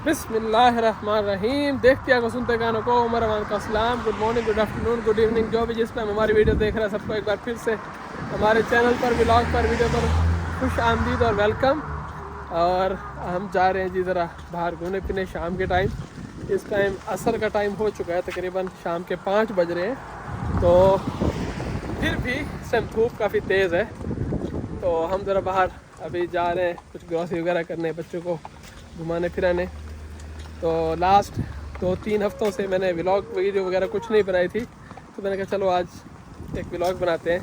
बिस्मिल्लाहिर्रहमानिर्रहीम। देखते को सुनते गानों को उमर अमान का सलाम। Good morning, good afternoon, good evening, जो भी जिस टाइम हमारी वीडियो देख रहा है सबको एक बार फिर से हमारे चैनल पर, व्लॉग पर, वीडियो पर खुश आमदीद और वेलकम। और हम जा रहे हैं जी ज़रा बाहर घूमने फिरने शाम के टाइम। इस टाइम असर का टाइम हो चुका है, तकरीबन शाम के 5 बज रहे हैं। तो फिर भी इस धूप काफ़ी तेज़ है, तो हम ज़रा बाहर अभी जा रहे हैं कुछ ग्रॉसरी वगैरह करने, बच्चों को घुमाने फिराने। तो लास्ट 2-3 हफ्तों से मैंने व्लॉग वीडियो वगैरह कुछ नहीं बनाई थी, तो मैंने कहा चलो आज एक व्लॉग बनाते हैं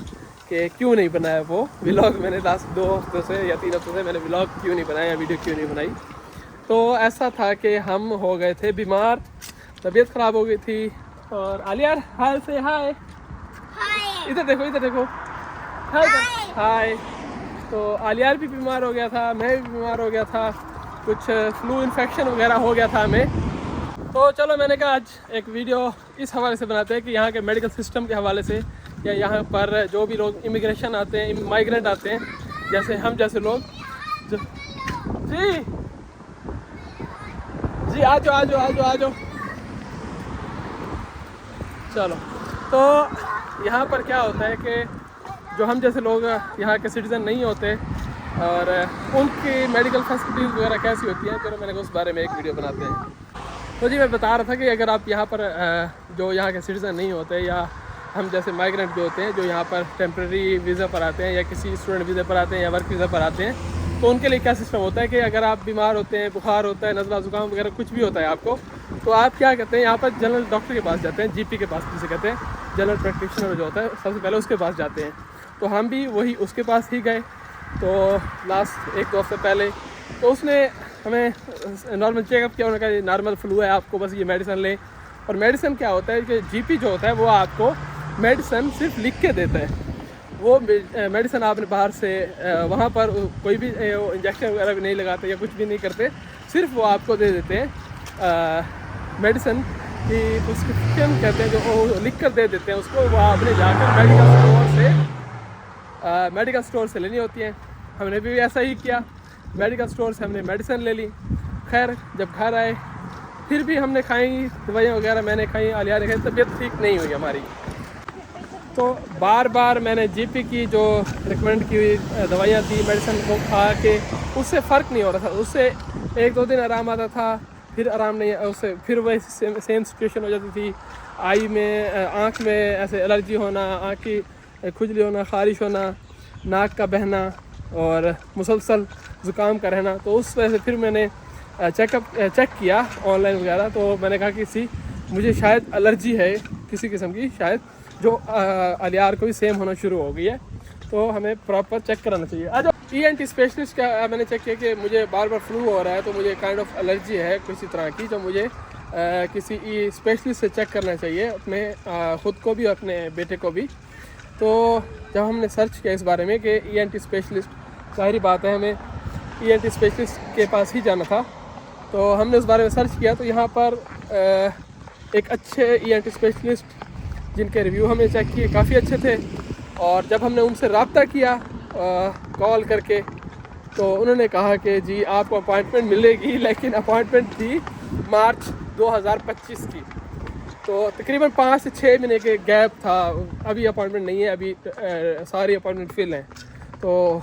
कि क्यों नहीं बनाया वो व्लॉग। मैंने लास्ट 2 हफ्तों से या 3 हफ्तों से मैंने व्लॉग क्यों नहीं बनाया, वीडियो क्यों नहीं बनाई। तो ऐसा था कि हम हो गए थे बीमार, तबीयत ख़राब हो गई थी। और आलियार हाय से हाय, इधर देखो, इधर देखो, हाय हाय। तो आलियार भी बीमार हो गया था, मैं भी बीमार हो गया था, कुछ फ्लू इन्फेक्शन वगैरह हो गया था हमें। तो चलो मैंने कहा आज एक वीडियो इस हवाले से बनाते हैं कि यहाँ के मेडिकल सिस्टम के हवाले से, या यहाँ पर जो भी लोग इमिग्रेशन आते हैं, माइग्रेंट आते हैं, जैसे हम जैसे लोग जी आ जाओ आ जाओ आ जाओ आ जाओ। चलो, तो यहाँ पर क्या होता है कि जो हम जैसे लोग यहाँ के सिटीज़न नहीं होते और उनकी मेडिकल फैसिलिटीज़ वगैरह कैसी होती हैं, तो मैंने उस बारे में एक वीडियो बनाते हैं। तो जी मैं बता रहा था कि अगर आप यहाँ पर जो यहाँ के सिटीज़न नहीं होते, या हम जैसे माइग्रेंट जो होते हैं, जो यहाँ पर टेम्प्रेरी वीज़ा पर आते हैं, या किसी स्टूडेंट वीज़ा पर आते हैं, या वर्क वीज़ा पर आते हैं, तो उनके लिए क्या सिस्टम होता है कि अगर आप बीमार होते हैं, बुखार होता है, नज़ला ज़ुकाम वगैरह कुछ भी होता है आपको, तो आप क्या कहते हैं, यहाँ पर जनरल डॉक्टर के पास जाते हैं, जीपी के पास जिसे कहते हैं, जनरल प्रैक्टिशनर जो होता है, सबसे पहले उसके पास जाते हैं। तो हम भी वही उसके पास ही गए। तो लास्ट 1-2 हफ्ते पहले तो उसने हमें नॉर्मल चेकअप किया, उन्होंने कहा नॉर्मल फ्लू है, आपको बस ये मेडिसिन लें। और मेडिसिन क्या होता है कि जीपी जो होता है वो आपको मेडिसिन सिर्फ लिख के देता है। वो मेडिसिन आपने बाहर से वहाँ पर कोई भी इंजेक्शन वगैरह भी नहीं लगाते या कुछ भी नहीं करते, सिर्फ वो आपको दे देते हैं मेडिसिन की प्रिस्क्रिप्शन कहते हैं, जो वो लिख कर दे देते हैं उसको। वो आपने जाकर मेडिकल स्टोर से लेनी होती हैं। हमने भी ऐसा ही किया, मेडिकल स्टोर से हमने मेडिसिन ले ली। खैर जब घर आए फिर भी हमने खाई दवाइयाँ वगैरह, मैंने खाई, आलिया ने खाई, तबीयत ठीक नहीं हुई हमारी। तो बार बार मैंने जीपी की जो रिकमेंड की हुई दवाइयाँ थी, मेडिसिन को खा के उससे फ़र्क नहीं हो रहा था। उससे 1-2 दिन आराम आता था, फिर आराम नहीं, उससे फिर वही सेम सिचुएशन हो जाती थी। आई में, आँख में ऐसे एलर्जी होना, आँख की खुजली होना, ख़ारिश होना, नाक का बहना और मुसलसल ज़ुकाम का रहना। तो उस वजह से फिर मैंने चेक किया ऑनलाइन वगैरह। तो मैंने कहा कि मुझे शायद एलर्जी है किसी किस्म की, शायद जो आलियार को भी सेम होना शुरू हो गई है, तो हमें प्रॉपर चेक कराना चाहिए। अच्छा, ENT स्पेशलिस्ट का मैंने चेक किया कि मुझे बार बार फ्लू हो रहा है, तो मुझे काइंड ऑफ एलर्जी है किसी तरह की, जो मुझे किसी स्पेशलिस्ट से चेक करना चाहिए, अपने ख़ुद को भी और अपने बेटे को भी। तो जब हमने सर्च किया इस बारे में कि ENT स्पेशलिस्ट, ज़ाहिर बात है हमें ENT स्पेशलिस्ट के पास ही जाना था, तो हमने उस बारे में सर्च किया। तो यहाँ पर एक अच्छे ENT स्पेशलिस्ट जिनके रिव्यू हमने चेक किए काफ़ी अच्छे थे, और जब हमने उनसे रब्ता किया कॉल करके, तो उन्होंने कहा कि जी आपको अपॉइंटमेंट मिलेगी, लेकिन अपॉइंटमेंट थी मार्च 2025 की। तो तकरीबन 5 से 6 महीने के गैप था, अभी अपॉइंटमेंट नहीं है, अभी सारी अपॉइंटमेंट फिल हैं। तो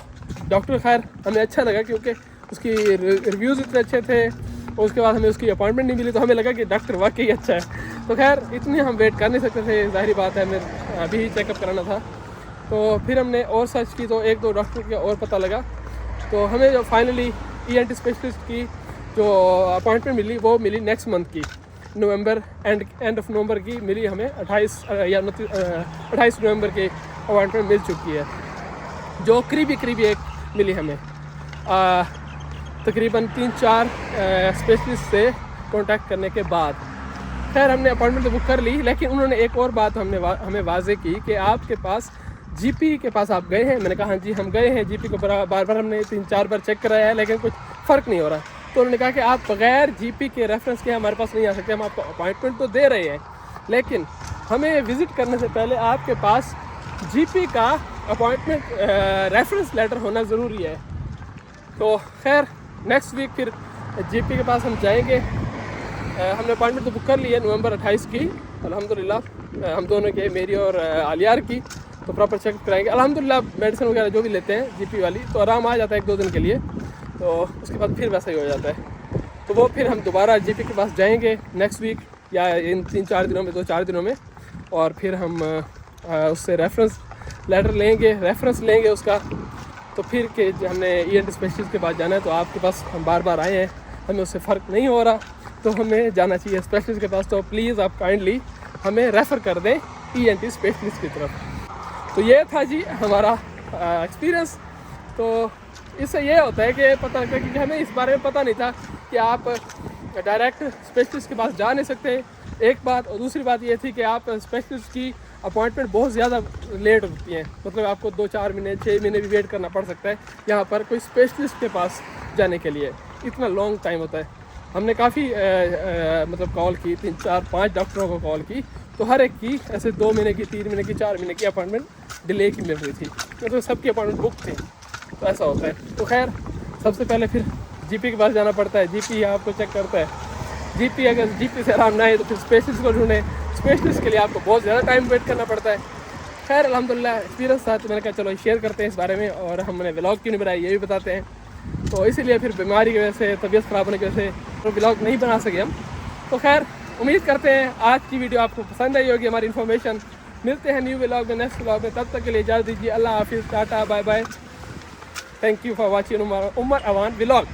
डॉक्टर खैर हमें अच्छा लगा, क्योंकि उसकी रिव्यूज़ इतने अच्छे थे, और उसके बाद हमें उसकी अपॉइंटमेंट नहीं मिली, तो हमें लगा कि डॉक्टर वाकई अच्छा है। तो खैर इतनी हम वेट कर नहीं सकते थे, ज़ाहिर बात है, हमें अभी ही चेकअप कराना था। तो फिर हमने और सर्च की, तो 1-2 डॉक्टर का और पता लगा। तो हमें जो फाइनली ENT स्पेशलिस्ट की जो अपॉइंटमेंट मिली, वो मिली नेक्स्ट मंथ की, नवंबर एंड ऑफ नवंबर की मिली हमें। 28 नवंबर की अपॉइंटमेंट मिल चुकी है, जो करीबी एक मिली हमें। तकरीबन 3-4 स्पेशलिस्ट से कांटेक्ट करने के बाद खैर हमने अपॉइंटमेंट तो बुक कर ली। लेकिन उन्होंने एक और बात हमें वाजे की कि आपके पास जीपी के पास आप गए हैं। मैंने कहा हाँ जी हम गए हैं, जीपी को बार बार हमने 3-4 बार चेक कराया है, लेकिन कुछ फ़र्क नहीं हो रहा। तो उन्होंने कहा कि आप बगैर जीपी के रेफरेंस के हमारे पास नहीं आ सकते। हम आपको अपॉइंटमेंट तो दे रहे हैं, लेकिन हमें विज़िट करने से पहले आपके पास जीपी का अपॉइंटमेंट रेफरेंस लेटर होना ज़रूरी है। तो खैर नेक्स्ट वीक फिर جی پی کے پاس ہم جائیں گے. ہم نے اپائنٹمنٹ تو بک کر لی ہے نومبر 28 کی الحمدللہ. ہم دونوں کے, میری اور علیار کی, تو پراپر چیک کرائیں گے الحمدللہ. میڈیسن وغیرہ جو بھی لیتے ہیں جی پی والی تو آرام آ جاتا ہے 1-2 دن کے لیے, تو اس کے بعد پھر ویسا ہی ہو جاتا ہے. تو وہ پھر ہم دوبارہ جی پی کے پاس جائیں گے نیکسٹ ویک یا ان 3-4 دنوں میں, 2-4 دنوں میں, اور پھر ہم اس سے ریفرنس لیٹر لیں گے, ریفرنس لیں گے اس کا. تو پھر کہ ہم نے ای این ٹی اسپیشلسٹ کے پاس جانا ہے, تو آپ کے پاس ہم بار بار آئے ہیں, ہمیں اس سے فرق نہیں ہو رہا, تو ہمیں جانا چاہیے اسپیشلسٹ کے پاس. تو پلیز آپ کائنڈلی ہمیں ریفر کر دیں ای این ٹی اسپیشلسٹ کی طرف. تو یہ تھا جی ہمارا ایکسپیرئنس. تو اس سے یہ ہوتا ہے کہ پتہ لگتا ہے, کیونکہ ہمیں اس بارے میں پتہ نہیں تھا کہ آپ ڈائریکٹ اسپیشلسٹ کے پاس جا نہیں سکتے, ایک بات. اور دوسری بات یہ تھی کہ آپ اسپیشلسٹ کی اپوائنٹمنٹ بہت زیادہ لیٹ ہوتی ہیں, مطلب آپ کو 2-4 مہینے 6 مہینے بھی ویٹ کرنا پڑ سکتا ہے یہاں پر کوئی اسپیشلسٹ کے پاس جانے کے لیے. اتنا لانگ ٹائم ہوتا ہے. ہم نے کافی مطلب کال کی, 3-4-5 ڈاکٹروں کو کال کی, تو ہر ایک کی ایسے 2 مہینے کی, 3 مہینے کی, 4 مہینے کی اپوائنٹمنٹ ڈیلے کی مل رہی تھی, مطلب سب کی اپوائنٹمنٹ بک تھی. تو ایسا ہوتا ہے. تو خیر سب سے پہلے پھر جی پی کے پاس جانا پڑتا ہے, جی پی آپ کو چیک کرتا ہے. جی پی اگر جی پی سے آرام نہ آئے تو پھر اسپیشلسٹ کو ڈھونڈیں, اسپیشلسٹ کے لیے آپ کو بہت زیادہ ٹائم ویٹ کرنا پڑتا ہے. خیر الحمدللہ ایکسپیرینس تھا, تو میں نے کہا چلو شیئر کرتے ہیں اس بارے میں, اور ہم نے ولاگ کیوں نہیں بنایا یہ بھی بتاتے ہیں. تو اسی لیے پھر بیماری کی وجہ سے, طبیعت خراب ہونے کی وجہ سے ولاگ نہیں بنا سکے ہم. تو خیر امید کرتے ہیں آج کی ویڈیو آپ کو پسند آئی ہوگی, ہماری انفارمیشن. ملتے ہیں نیو ولاگ میں, نیکسٹ ولاگ میں, تب تک کے لیے اجازت دیجیے. اللہ حافظ, tata, bye bye. Thank you for watching Umar Awan vlog.